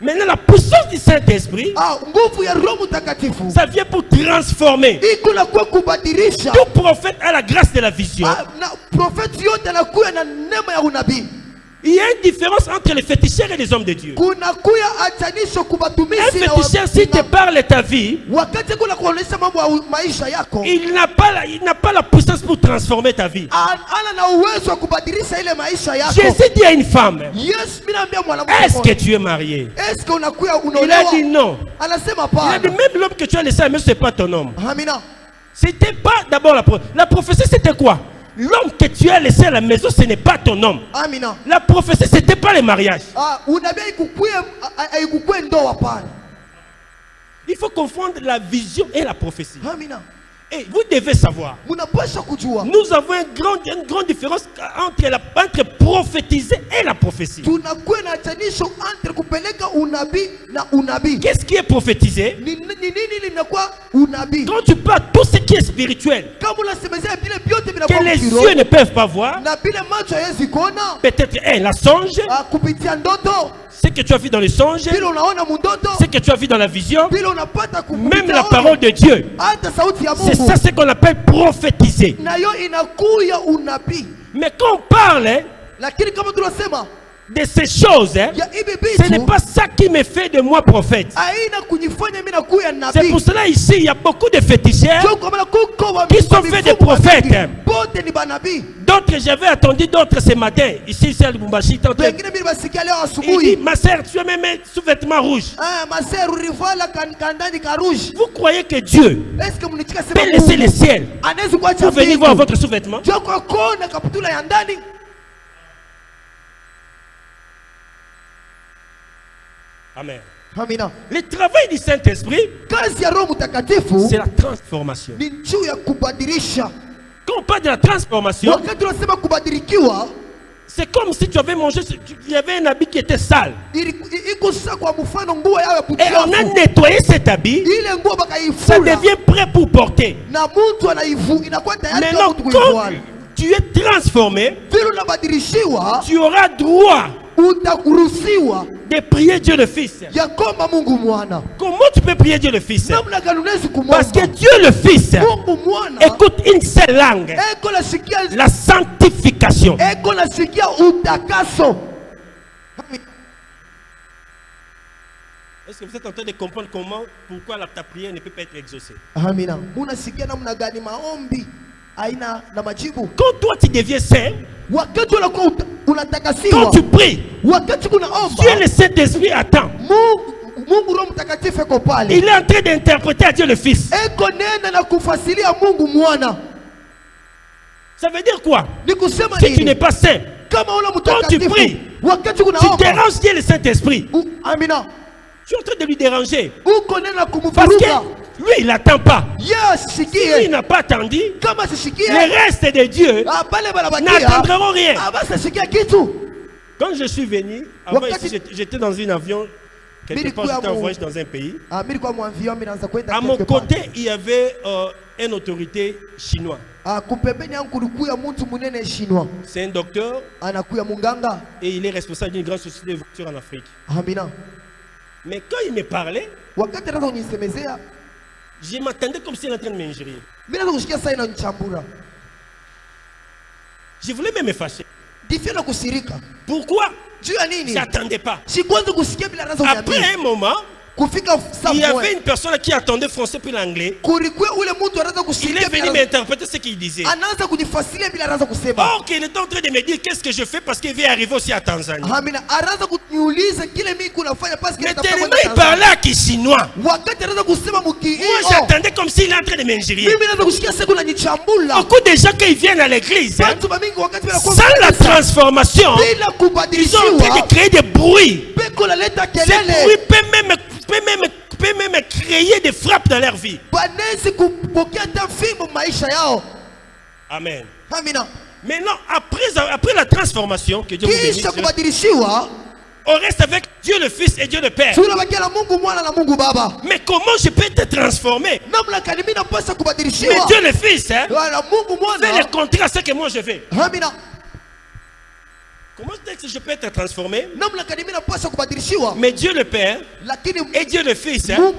Maintenant, la puissance du Saint-Esprit, ça vient pour transformer. Tout prophète a la grâce de la vision. Il y a une différence entre les féticheurs et les hommes de Dieu. Un féticheur, si te parle de ta vie, il n'a pas la puissance pour transformer ta vie. Jésus dit à une femme, est-ce que tu es marié? Il a dit non. Il a dit même l'homme que tu as laissé à la maison, ce n'est pas ton homme. C'était pas d'abord la prophétie, c'était quoi? L'homme que tu as laissé à la maison, ce n'est pas ton homme. La prophétie, ce n'était pas le mariage. Il faut confondre la vision et la prophétie. Et vous devez savoir, nous avons une grande différence entre prophétiser et la prophétie. Qu'est-ce qui est prophétisé? Quand tu parles tout ce qui est spirituel, que les yeux ne peuvent pas voir, peut-être la songe, ce que tu as vu dans les songes, ce que tu as vu dans la vision, même la parole de Dieu. C'est ça ce qu'on appelle prophétiser. Mais quand on parle de ces choses, ce n'est pas ça qui me fait de moi prophète. C'est pour cela ici il y a beaucoup de féticheurs qui sont faits des prophètes. D'autres, j'avais attendu d'autres ce matin. Ici c'est Lubumbashi. Il dit, ma sœur, tu as même un sous-vêtement rouge. Vous croyez que Dieu peut laisser le ciel pour venir voir votre sous-vêtement? Amen. Le travail du Saint-Esprit, c'est la transformation. Quand on parle de la transformation, c'est comme si tu avais mangé, il y avait un habit qui était sale. Et on a nettoyé cet habit, ça devient prêt pour porter. Maintenant, quand tu es transformé, tu auras droit de prier Dieu le Fils. Comment tu peux prier Dieu le Fils? Parce que Dieu le Fils écoute une seule langue, la sanctification. Est-ce que vous êtes en train de comprendre pourquoi ta prière ne peut pas être exaucée? Quand toi tu deviens saint, quand tu pries, Dieu le Saint-Esprit attend. Il est en train d'interpréter à Dieu le Fils. Ça veut dire quoi? Si tu n'es pas saint, quand tu pries, tu déranges Dieu le Saint-Esprit. Tu es en train de lui déranger. Parce que lui, il n'attend pas. Si lui, il n'a pas attendu, le reste de Dieu n'attendront rien. Quand je suis venu, avant ici, j'étais dans un avion, quelque part, j'étais en voyage dans un pays. À mon côté, il y avait une autorité chinoise. C'est un docteur et il est responsable d'une grande société de voitures en Afrique. Mais quand il me parlait, je m'attendais comme s'il était en train de m'injurier. Je voulais même me fâcher. Pourquoi? Je n'attendais pas. Après un moment, il y avait une personne qui attendait français puis l'anglais. Il est venu m'interpréter ce qu'il disait. Or qu'il était en train de me dire qu'est-ce que je fais parce qu'il vient arriver aussi à Tanzanie. Mais tellement il parlait à Kishinois. Moi j'attendais comme s'il est en train de m'injurier. Beaucoup de gens quand ils viennent à l'église, sans la transformation, ils sont en train de créer des bruits. Ces bruits peut même créer des frappes dans leur vie. Amen. Maintenant, après la transformation que Dieu vous bénisse, on reste avec Dieu le Fils et Dieu le Père. Mais comment je peux être transformé? Mais Dieu le Fils fait le contraire à ce que moi je fais. Comment est-ce que je peux être transformé? Mais Dieu le Père et Dieu le Fils fait le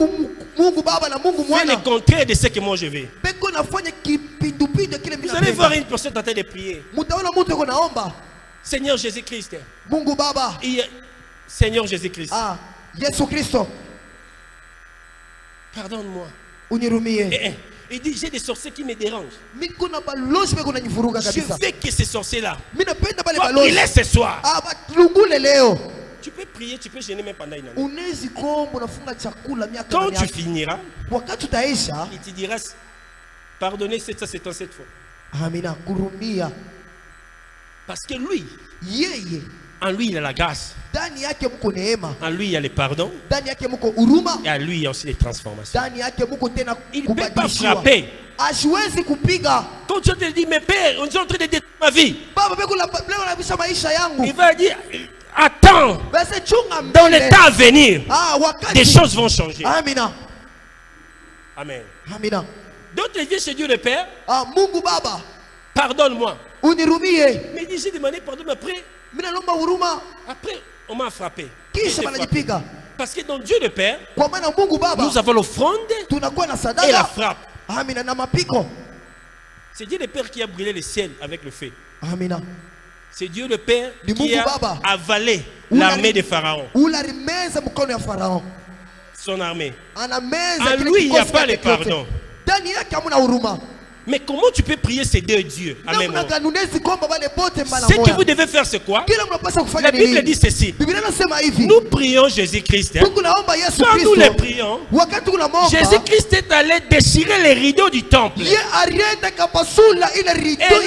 contraire de ce que moi je veux. Vous allez voir une personne en train de prier. Seigneur Jésus-Christ. Seigneur Jésus-Christ. Pardonne-moi. Il dit, j'ai des sorciers qui me dérangent. Je veux que ces sorciers-là briller ce soir. Tu peux prier, tu peux gêner même pendant une année. Quand tu finiras, il te dira, pardonnez 777 fois. Parce que lui, en lui il a la grâce. En lui il y a le pardon. Et en lui il y a aussi les transformations. Il ne peut pas frapper. Quand tu te dis, mais Père, on est en train de détruire ma vie. Il va dire, attends, dans le temps à venir, des choses vont changer. Amen. D'autres viennent chez Dieu le Père. Pardonne-moi. Mais il dit, j'ai demandé pardon, mais après, on m'a frappé. Parce que dans Dieu le Père, nous avons l'offrande et la frappe. C'est Dieu le Père qui a brûlé le ciel avec le feu. C'est Dieu le Père qui a avalé l'armée de Pharaon. Son armée. En lui, il n'y a pas de pardon. Mais comment tu peux prier ces deux dieux en même temps? Ce que vous devez faire, c'est quoi? La Bible dit ceci. Nous prions Jésus-Christ. Quand nous les prions, Jésus-Christ est allé déchirer les rideaux du temple. Et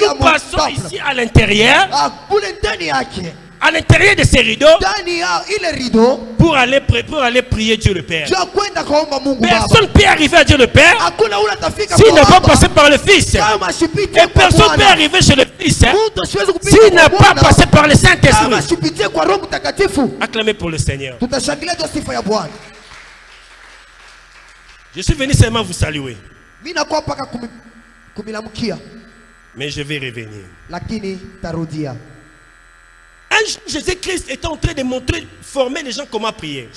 nous passons ici à l'intérieur. À l'intérieur de ces rideaux, pour aller prier Dieu le Père. Personne ne peut arriver à Dieu le Père s'il n'a pas passé par le Fils. Et personne ne peut arriver chez le Fils s'il n'a pas passé par le Saint-Esprit. Acclamez pour le Seigneur. Je suis venu seulement vous saluer. Mais je vais revenir. Un jour, Jésus-Christ était en train de former les gens comment prier.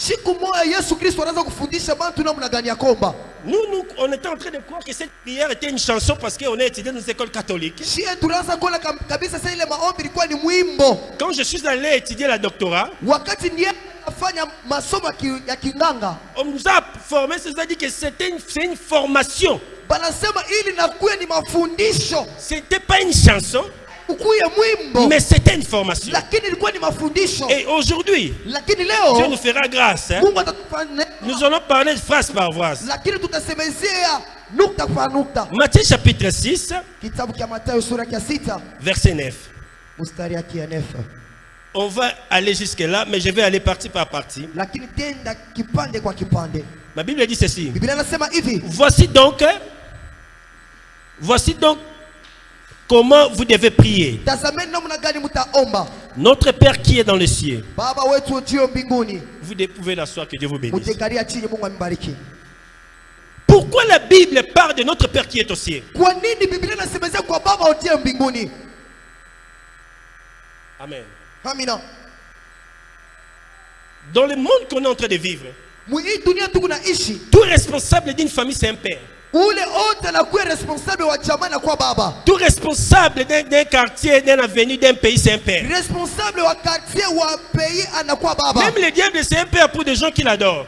Nous, on était en train de croire que cette prière était une chanson parce qu'on est étudié dans une école catholique. Quand je suis allé étudier la doctorat, on nous a formé, c'est-à-dire que c'est une formation. C'était pas une chanson, mais c'était une formation. Et aujourd'hui, Dieu nous fera grâce. Nous allons parler phrase par phrase. Matthieu chapitre 6, verset 9. On va aller jusque là, mais je vais aller partie par partie. Ma Bible dit ceci. Voici donc comment vous devez prier. Notre Père qui est dans les cieux. Vous pouvez l'asseoir, que Dieu vous bénisse. Pourquoi la Bible parle de notre Père qui est au ciel? Amen. Dans le monde qu'on est en train de vivre, tout responsable d'une famille, c'est un père. Tout responsable d'un quartier, d'une avenue, d'un pays, c'est un père. Même le diable, c'est un père pour des gens qui l'adorent.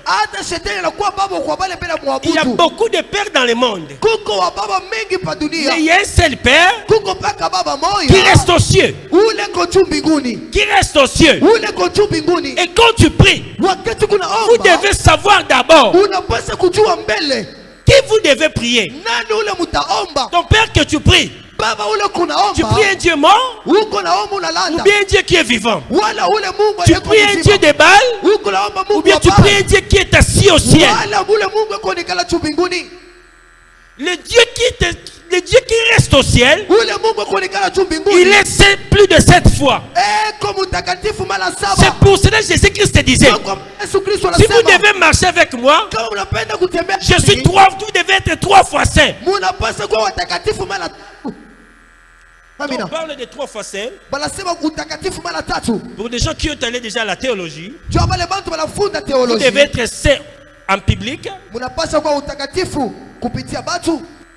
Il y a beaucoup de pères dans le monde. Mais il y a un seul père qui reste aux cieux. Qui reste aux cieux. Et quand tu pries, vous devez savoir d'abord qui vous devez prier. Ton père que tu pries, tu pries un Dieu mort ou bien un Dieu qui est vivant? Tu pries un Dieu de Baal ou bien tu pries un Dieu qui est assis au ciel? Le Dieu qui reste au ciel, il est plus de 7 fois. C'est pour cela que Jésus-Christ disait, si vous devez marcher avec moi, je suis 3, vous devez être 3 fois saint. On parle de 3 facettes. Pour des gens qui ont allé déjà à la théologie, vous devez être saint en public.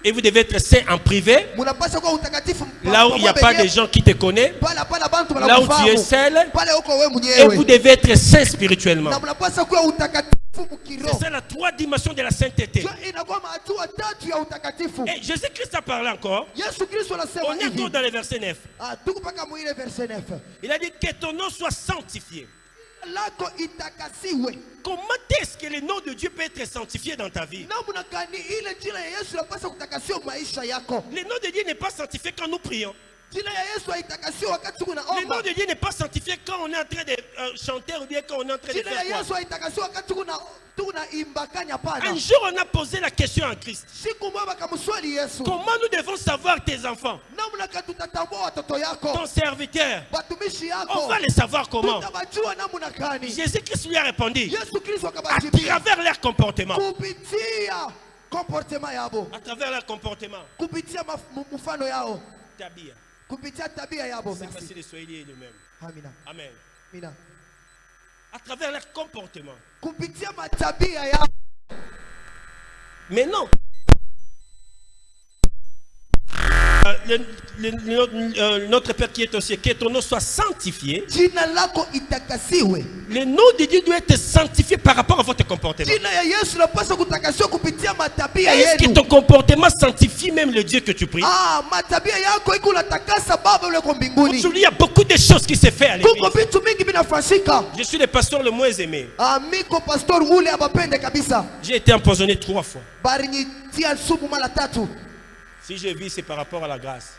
Et vous devez être saint en privé. Là où il n'y a pas de gens qui te connaissent. Là où tu es seul. Et vous devez être saint spirituellement. C'est ça la 3 dimensions de la sainteté. Et Jésus-Christ a parlé encore. On est encore dans le verset 9. Il a dit que ton nom soit sanctifié. Comment est-ce que le nom de Dieu peut être sanctifié dans ta vie? Le nom de Dieu n'est pas sanctifié quand nous prions. Le nom de Dieu n'est pas sanctifié quand on est en train de chanter ou bien quand on est en train de faire quoi. Un jour on a posé la question à Christ. Comment nous devons savoir tes enfants? Ton serviteur. On va les savoir comment? Jésus-Christ lui a répondu. À travers leur comportement. À travers leur comportement. Tabia. C'est facile de soigner de même. Amen. À travers leur comportement. Mais non. Notre Père qui est au ciel, que ton nom soit sanctifié. Le nom de Dieu doit être sanctifié par rapport à votre comportement. Est-ce que ton comportement sanctifie même le Dieu que tu pries? Aujourd'hui, il y a beaucoup de choses qui se font à l'église. Je suis le pasteur le moins aimé. J'ai été empoisonné 3 fois. Si je vis, c'est par rapport à la grâce.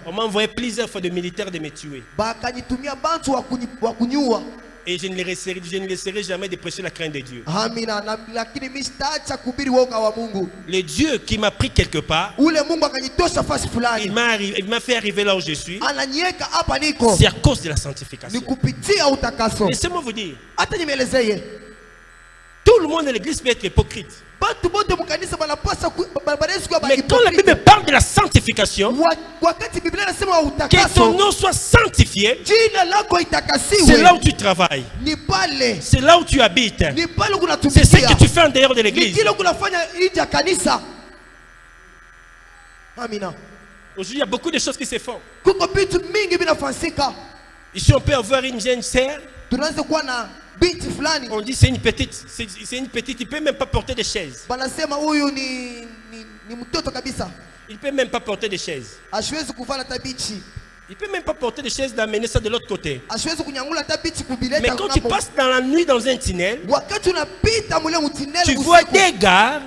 On m'a envoyé plusieurs fois de militaires de me tuer. Et je ne laisserai jamais de prêcher la crainte de Dieu. Le Dieu qui m'a pris quelque part, il m'a fait arriver là où je suis. C'est à cause de la sanctification. Laissez-moi vous dire. Tout le monde dans l'église peut être hypocrite. Mais quand la Bible parle de la sanctification, que ton nom soit sanctifié, c'est là où tu travailles, c'est là où tu habites, c'est ce que tu fais en dehors de l'église. Aujourd'hui, il y a beaucoup de choses qui se font. Ici, on peut avoir une jeune sœur. On dit c'est une petite, il peut même pas porter des chaises. Il peut même pas porter des chaises. Il peut même pas porter des chaises, d'amener ça de l'autre côté. Mais quand tu passes dans la nuit dans un tunnel, tu vois des gars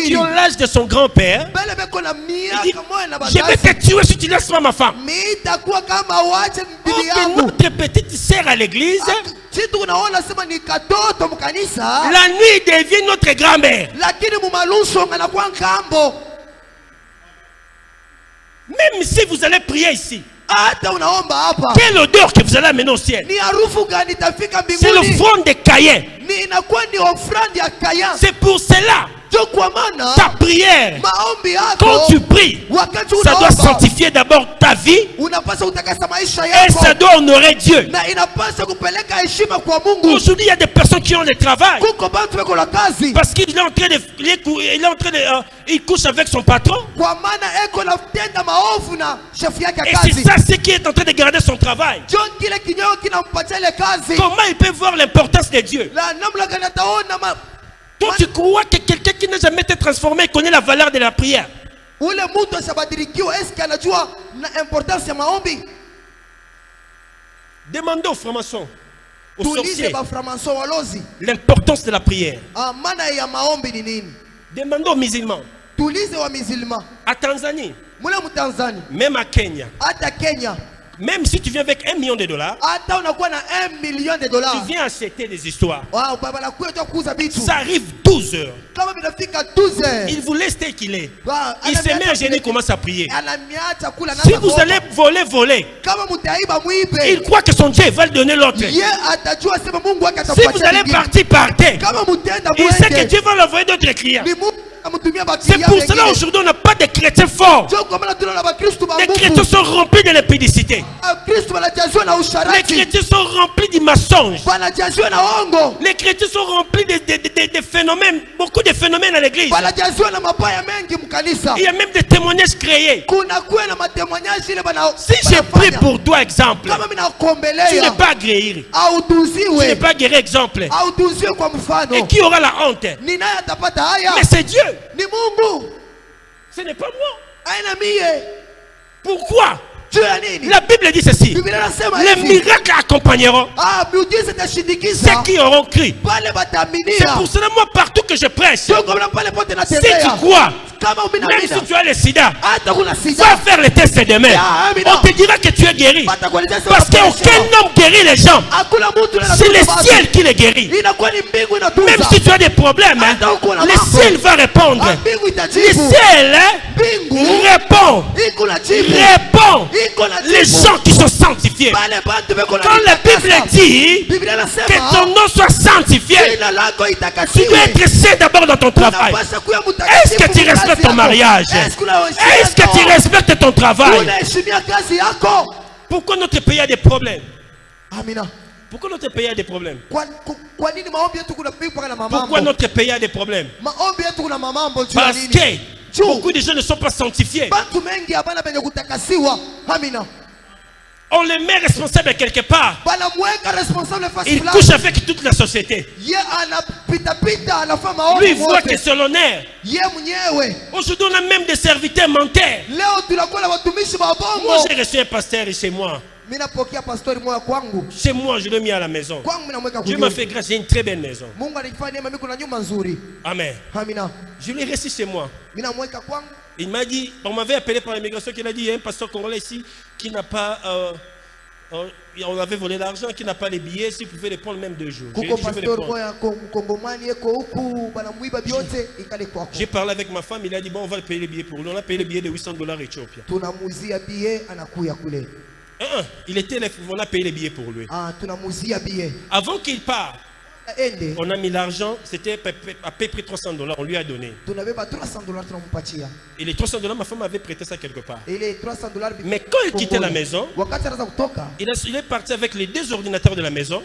qui ont l'âge de son grand-père. Il dit, je vais te tuer si tu laisses pas ma femme. Notre petite sœur à l'église, la nuit devient notre grand-mère. Même si vous allez prier ici, quelle odeur que vous allez amener au ciel? C'est l'offrande de Caïn. C'est pour cela ta prière, quand tu pries, ça doit sanctifier d'abord ta vie et ça doit honorer Dieu. Aujourd'hui, il y a des personnes qui ont le travail parce qu'il est en train de, il couche avec son patron. Et c'est ça ce qui est en train de garder son travail. Comment il peut voir l'importance de Dieu? Toi, tu crois que quelqu'un qui n'a jamais été transformé connaît la valeur de la prière? Demandez aux francs-maçons, aux sorciers, l'importance de la prière. Demandez aux musulmans. À Tanzanie, même à Kenya. Même si tu viens avec $1 million, tu viens acheter des histoires. Ça arrive 12 heures. Il vous laisse tel qu'il est. Il se met à gêner, commence à prier. Si vous allez voler, il croit que son Dieu va lui donner l'autre. Si vous allez partir, partez. Il sait que Dieu va l'envoyer d'autres clients. C'est pour cela aujourd'hui on n'a pas de chrétiens forts. Les chrétiens sont remplis de l'impudicité. Les chrétiens sont remplis du mensonge. Les chrétiens sont remplis de phénomènes, beaucoup de phénomènes à l'église. Il y a même des témoignages créés. Si j'ai pris pour toi exemple, tu n'es pas guéri. Tu n'es pas guéri exemple. Et qui aura la honte? Mais c'est Dieu. Ce n'est pas moi. Pourquoi? La Bible dit ceci: les miracles accompagneront ceux qui auront cru. C'est pour cela, moi, partout que je prêche, si tu crois, même si tu as le sida, va faire le test demain. On te dira que tu es guéri. Parce qu'aucun homme guérit les gens. C'est le ciel qui les guérit. Même si tu as des problèmes, le ciel va répondre. Le ciel répond. Les gens qui sont sanctifiés. Quand la Bible dit que ton nom soit sanctifié, tu dois être saint d'abord dans ton travail. Est-ce que tu respectes ton mariage? Est-ce que tu respectes ton travail? Pourquoi notre pays a des problèmes? Pourquoi notre pays a des problèmes? Pourquoi notre pays a des problèmes? Parce que beaucoup de gens ne sont pas sanctifiés. On les met responsables quelque part. Il couche avec toute la société. Lui voit que c'est l'honneur. Aujourd'hui on a même des serviteurs menteurs. Moi j'ai reçu un pasteur chez moi. Chez moi, je l'ai mis à la maison. Dieu m'a fait grâce, j'ai une très belle maison. Amen. Je l'ai reçu chez moi. Il m'a dit, on m'avait appelé par l'immigration, qu'il a dit, il y a un pasteur congolais ici qui n'a pas, on avait volé l'argent, qui n'a pas les billets, s'il pouvait les prendre même 2 jours. J'ai parlé avec ma femme, il a dit, bon, on va payer les billets pour lui. On a payé les billets de $800 éthiopiens. Il était là, on a payé les billets pour lui. Avant qu'il parte, on a mis l'argent, c'était à peu près $300, on lui a donné. Et les $300, ma femme avait prêté ça quelque part. Mais quand il quittait la maison, il est parti avec les 2 ordinateurs de la maison.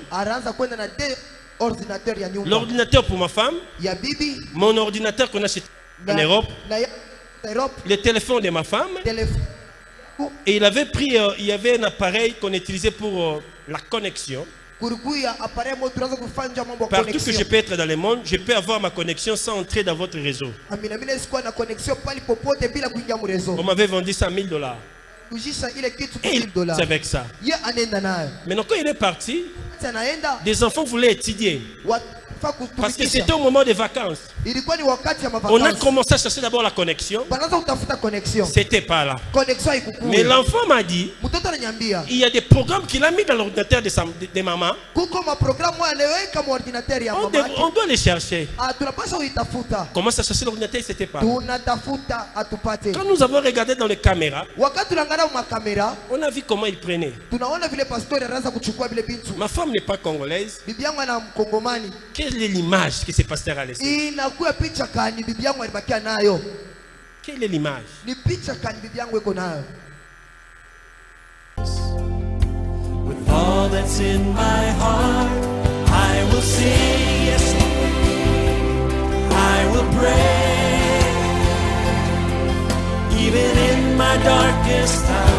L'ordinateur pour ma femme, mon ordinateur qu'on a acheté en Europe, le téléphone de ma femme. Et il avait pris, il y avait un appareil qu'on utilisait pour la connexion. Partout que je peux être dans le monde, je peux avoir ma connexion sans entrer dans votre réseau. On m'avait vendu ça $1000. Et il est avec ça. Maintenant quand il est parti, des enfants voulaient étudier. Parce que c'était au moment des vacances. On a commencé à chercher d'abord la connexion. C'était pas là. Mais l'enfant m'a dit, il y a des programmes qu'il a mis dans l'ordinateur de maman. On doit les chercher. Comment ça chercher l'ordinateur? C'était pas. Quand nous avons regardé dans les caméras, on a vu comment il prenait. Ma femme n'est pas congolaise. Quelle est l'image que ce pasteur a laissée? Quelle est l'image? With all that's in my heart, I will sing, yes, I will pray, even in my darkest time.